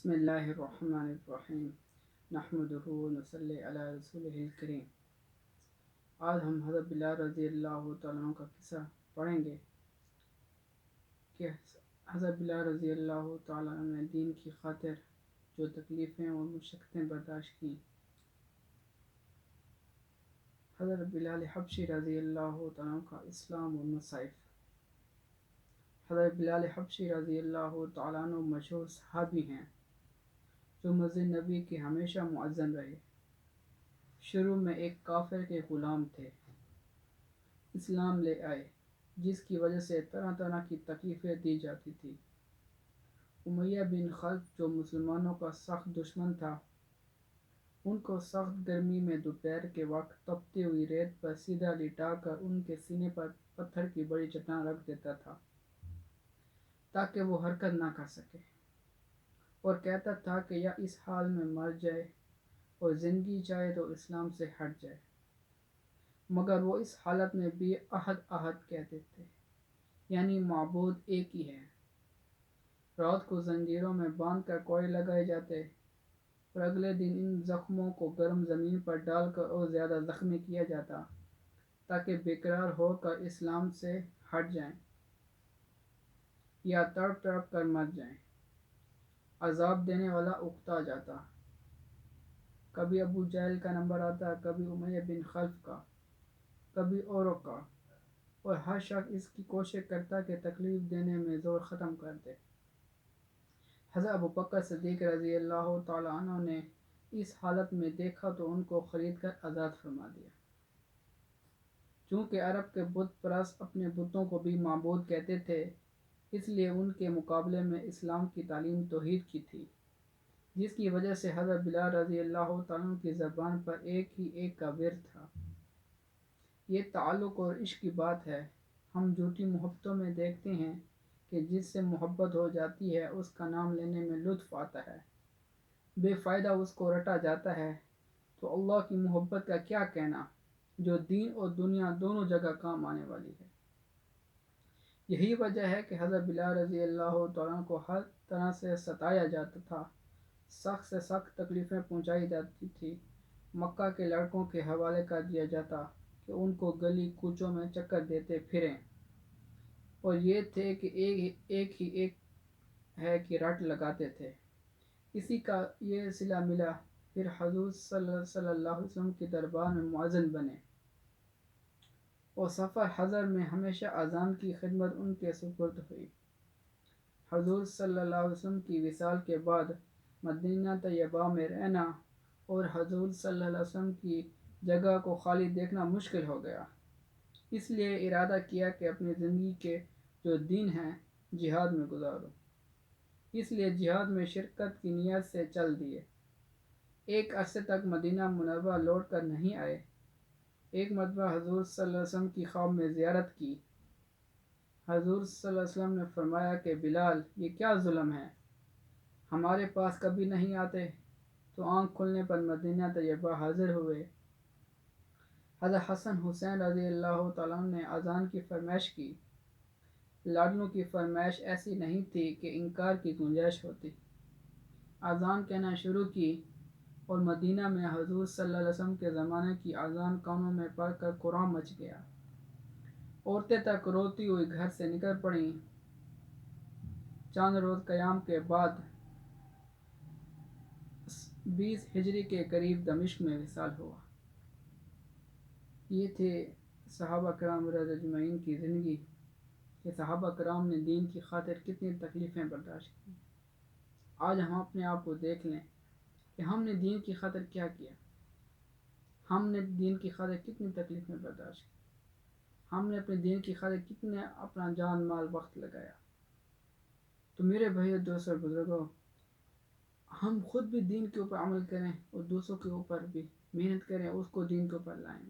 بسم اللہ الرحمن الرحیم نحمدہ ونصلی علی رسولہ الکریم۔ آج ہم حضرت بلال رضی اللہ تعالیٰ عنہ کا قصہ پڑھیں گے کہ حضرت بلال رضی اللہ تعالیٰ عنہ نے دین کی خاطر جو تکلیفیں اور مشقتیں برداشت کیں۔ حضرت بلال حبشی رضی اللہ تعالیٰ عنہ کا اسلام و مصائب۔ حضرت بلال حبشی رضی اللہ تعالیٰ عنہ مشہور صحابی ہیں جو مسجد نبی کے ہمیشہ مؤذن رہے۔ شروع میں ایک کافر کے غلام تھے، اسلام لے آئے جس کی وجہ سے طرح طرح کی تکلیفیں دی جاتی تھی۔ امیہ بن خلف جو مسلمانوں کا سخت دشمن تھا، ان کو سخت گرمی میں دوپہر کے وقت تپتی ہوئی ریت پر سیدھا لٹا کر ان کے سینے پر پتھر کی بڑی چٹان رکھ دیتا تھا تاکہ وہ حرکت نہ کر سکے، اور کہتا تھا کہ یا اس حال میں مر جائے اور زندگی چاہے تو اسلام سے ہٹ جائے، مگر وہ اس حالت میں بھی احد احد کہتے تھے، یعنی معبود ایک ہی ہے۔ رات کو زنجیروں میں باندھ کر کوڑے لگائے جاتے اور اگلے دن ان زخموں کو گرم زمین پر ڈال کر اور زیادہ زخمی کیا جاتا تاکہ بیقرار ہو کر اسلام سے ہٹ جائیں یا تڑپ تڑپ کر مر جائیں۔ عذاب دینے والا اکتا جاتا، کبھی ابو جہل کا نمبر آتا، کبھی امیہ بن خلف کا، کبھی اوروں کا، اور ہر شخص اس کی کوشش کرتا کہ تکلیف دینے میں زور ختم کر دے۔ حضرت ابوبکر صدیق رضی اللہ تعالیٰ عنہ نے اس حالت میں دیکھا تو ان کو خرید کر آزاد فرما دیا۔ چونکہ عرب کے بت پرست اپنے بتوں کو بھی معبود کہتے تھے، اس لیے ان کے مقابلے میں اسلام کی تعلیم توحید کی تھی، جس کی وجہ سے حضرت بلال رضی اللہ تعالیٰ عنہ کی زبان پر ایک ہی ایک کا ورد تھا۔ یہ تعلق اور عشق کی بات ہے۔ ہم جھوٹی محبتوں میں دیکھتے ہیں کہ جس سے محبت ہو جاتی ہے اس کا نام لینے میں لطف آتا ہے، بے فائدہ اس کو رٹا جاتا ہے، تو اللہ کی محبت کا کیا کہنا جو دین اور دنیا دونوں جگہ کام آنے والی ہے۔ یہی وجہ ہے کہ حضرت بلال رضی اللہ تعالیٰ عنہ کو ہر طرح سے ستایا جاتا تھا، سخت سے سخت تکلیفیں پہنچائی جاتی تھی۔ مکہ کے لڑکوں کے حوالے کر دیا جاتا کہ ان کو گلی کوچوں میں چکر دیتے پھریں، اور یہ تھے کہ ایک ہی ایک ہے کہ رٹ لگاتے تھے۔ اسی کا یہ صلہ ملا، پھر حضور صلی اللہ علیہ وسلم کے دربار میں مؤذن بنے، اور سفر حضر میں ہمیشہ اذان کی خدمت ان کے سپرد ہوئی۔ حضور صلی اللہ علیہ وسلم کی وصال کے بعد مدینہ طیبہ میں رہنا اور حضور صلی اللہ علیہ وسلم کی جگہ کو خالی دیکھنا مشکل ہو گیا، اس لیے ارادہ کیا کہ اپنی زندگی کے جو دن ہیں جہاد میں گزاروں۔ اس لیے جہاد میں شرکت کی نیت سے چل دیے۔ ایک عرصے تک مدینہ منورہ لوٹ کر نہیں آئے۔ ایک مرتبہ حضور صلی اللہ علیہ وسلم کی خواب میں زیارت کی۔ حضور صلی اللہ علیہ وسلم نے فرمایا کہ بلال، یہ کیا ظلم ہے، ہمارے پاس کبھی نہیں آتے، تو آنکھ کھلنے پر مدینہ طیبہ حاضر ہوئے۔ حضرت حسن حسین رضی اللہ تعالیٰ عنہ نے اذان کی فرمائش کی۔ لاڈلوں کی فرمائش ایسی نہیں تھی کہ انکار کی گنجائش ہوتی۔ اذان کہنا شروع کی اور مدینہ میں حضور صلی اللہ علیہ وسلم کے زمانے کی اذان کانوں میں پڑھ کر قرآن مچ گیا۔ عورتیں تک روتی ہوئی گھر سے نکل پڑیں۔ چند روز قیام کے بعد 20 ہجری کے قریب دمشق میں وصال ہوا۔ یہ تھے صحابہ کرام رضی اللہ اجمعین کی زندگی کہ صحابہ کرام نے دین کی خاطر کتنی تکلیفیں برداشت کی۔ آج ہم اپنے آپ کو دیکھ لیں کہ ہم نے دین کی خاطر کیا کیا، ہم نے دین کی خاطر کتنی تکلیفیں برداشت کی، ہم نے اپنے دین کی خاطر کتنے اپنا جان مال وقت لگایا۔ تو میرے بھائیو دوستو اور بزرگوں، ہم خود بھی دین کے اوپر عمل کریں اور دوسروں کے اوپر بھی محنت کریں، اس کو دین کے اوپر لائیں،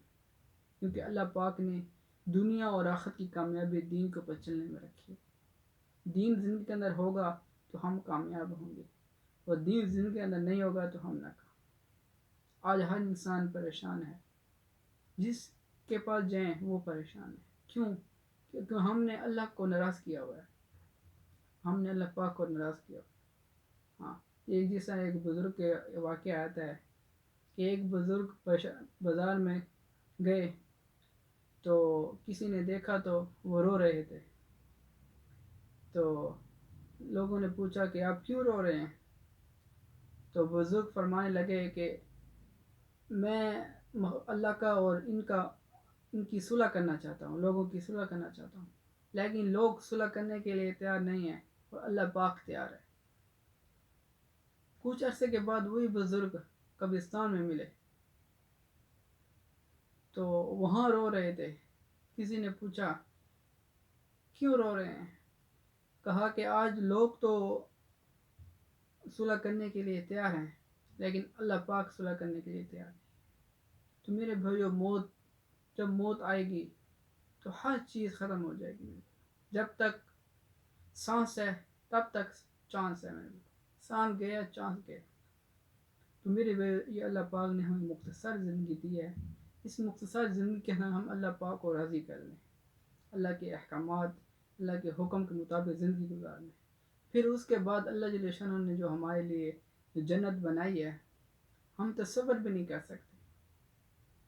کیونکہ اللہ پاک نے دنیا اور آخرت کی کامیابی دین کے اوپر چلنے میں رکھی ہے۔ دین زندگی کے اندر ہوگا تو ہم کامیاب ہوں گے، اور دین زندگی کے اندر نہیں ہوگا تو ہم ناکام۔ آج ہر انسان پریشان ہے، جس کے پاس جائیں وہ پریشان ہے۔ کیوں؟ کیونکہ ہم نے اللہ کو ناراض کیا ہوا ہے، ہم نے اللہ پاک کو ناراض کیا ہوا ہے۔ ہاں، ایک جس طرح ایک بزرگ کے واقعہ آتا ہے کہ ایک بزرگ بازار میں گئے تو کسی نے دیکھا تو وہ رو رہے تھے. تو لوگوں نے پوچھا کہ آپ کیوں رو رہے ہیں؟ تو بزرگ فرمانے لگے کہ میں اللہ کا اور ان کی صلح کرنا چاہتا ہوں، لوگوں کی صلح کرنا چاہتا ہوں، لیکن لوگ صلح کرنے کے لیے تیار نہیں ہیں اور اللہ پاک تیار ہے. کچھ عرصے کے بعد وہی بزرگ قبرستان میں ملے تو وہاں رو رہے تھے. کسی نے پوچھا کیوں رو رہے ہیں؟ کہا کہ آج لوگ تو صلح کرنے کے لیے تیار ہیں لیکن اللہ پاک صلح کرنے کے لیے تیار نہیں. تو میرے بھائیو، جب موت آئے گی تو ہر چیز ختم ہو جائے گی. جب تک سانس ہے تب تک چانس ہے. سانس گیا چانس گیا. تو میرے بھائی، یہ اللہ پاک نے ہمیں مختصر زندگی دی ہے. اس مختصر زندگی کے اندر ہم اللہ پاک کو راضی کر لیں، اللہ کے احکامات، اللہ کے حکم کے مطابق زندگی گزار لیں. پھر اس کے بعد اللہ جل شانہ نے جو ہمارے لیے جنت بنائی ہے ہم تصور بھی نہیں کر سکتے.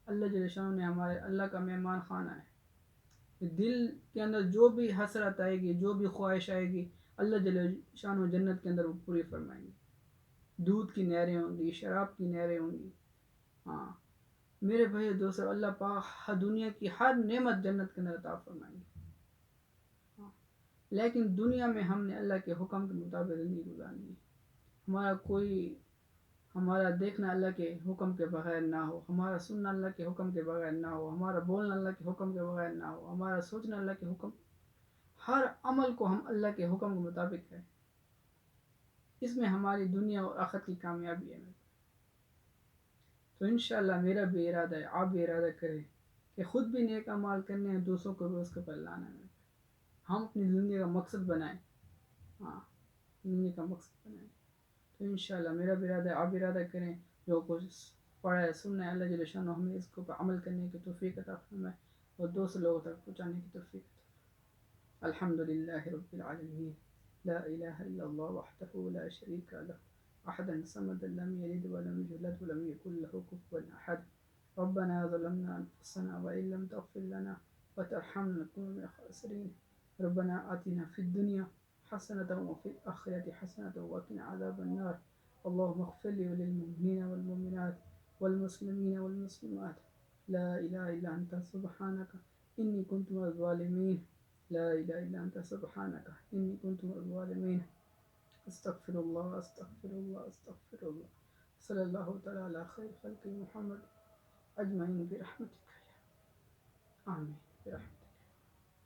اللہ جل شانہ نے ہمارے اللہ کا مہمان خانہ ہے. دل کے اندر جو بھی حسرت آئے گی، جو بھی خواہش آئے گی، اللہ جل شانہ جنت کے اندر وہ پوری فرمائیں گے. دودھ کی نہریں ہوں گی، شراب کی نہریں ہوں گی. ہاں میرے بھائی دوستو، اللہ پاک دنیا کی ہر نعمت جنت کے اندر عطا فرمائیں گے. لیکن دنیا میں ہم نے اللہ کے حکم کے مطابق زندگی گزارنی ہے. ہمارا دیکھنا اللہ کے حکم کے بغیر نہ ہو، ہمارا سننا اللہ کے حکم کے بغیر نہ ہو، ہمارا بولنا اللہ کے حکم کے بغیر نہ ہو، ہمارا سوچنا اللہ کے حکم، ہر عمل کو ہم اللہ کے حکم کے مطابق کریں. اس میں ہماری دنیا اور آخرت کی کامیابی ہے. تو انشاءاللہ میرا بھی ارادہ ہے، آپ بھی ارادہ کریں کہ خود بھی نیک اعمال کرنے ہیں، دوسروں کو بھی اس کے پر لانا ہے. ہم اپنی زندگی کا مقصد بنائیں. زندگی کا مقصد بنائیں. تو انشاءاللہ میرا بھی ارادہ ہے، آپ بھی ارادہ کریں. جو کچھ پڑھا ہے سننا ہے، اللہ جل شانہ ہمیں اس کو عمل کرنے کی توفیق عطا فرمائے اور دوسرے لوگوں تک پہنچانے کی توفیق عطا فرمائے. الحمدللہ رب العالمین، لا الہ الا اللہ وحدہ لا شریک لہ احد الصمد لم يلد ولم يولد ولم يكن له كفوا احد. ربنا ظلمنا انفسنا وان لم تغفر لنا وترحمنا لنكن من الخاسرين. ربنا آتنا في الدنيا حسنة وفي الآخرة حسنة وقنا عذاب النار. اللهم اغفر لي وللمؤمنين والمؤمنات والمسلمين والمسلمات. لا إله إلا أنت سبحانك إني كنت من الظالمين. لا إله إلا أنت سبحانك إني كنت من الظالمين. استغفر الله استغفر الله استغفر الله. صلى الله تعالى على خير خلق محمد أجمعين برحمتك. آمين.